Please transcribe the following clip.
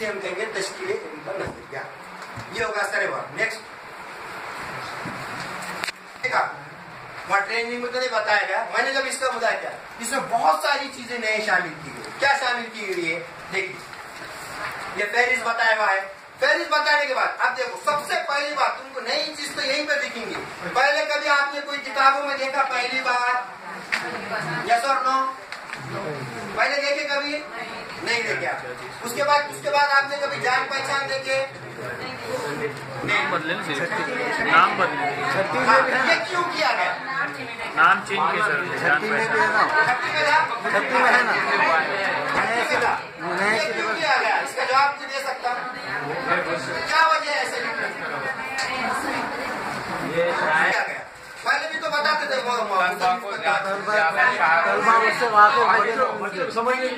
जिसे हम कहेंगे तश्कीले इल्म का नजरिया। ये होगा सर वर्ब। नेक्स्ट वहाँ ट्रेनिंग में तो नहीं बताया गया, मैंने जब इसका बताया क्या, इसमें बहुत सारी चीजें नए शामिल की गई। क्या शामिल की गई है देखिए, ये फहरिस्त बताया हुआ है। फहरिस्त बताने के बाद अब देखो, सबसे पहली बात तुमको नई चीज तो यहीं पे दिखेंगी। पहले कभी आपने कोई किताबों में देखा पहली बार? यस और नो? पहले देखे कभी नहीं देखे आप? उसके बाद आपने कभी जान पहचान देखे? नाम बदले, नाम बदले। ये क्यों किया गया? नाम चेंज किया सर। छत्ती में है ना? क्यों किया गया? इसका जवाब तो दे सकता हूँ। क्या वजह है ऐसे किया गया? पहले भी तो बताते थे वो समझ नहीं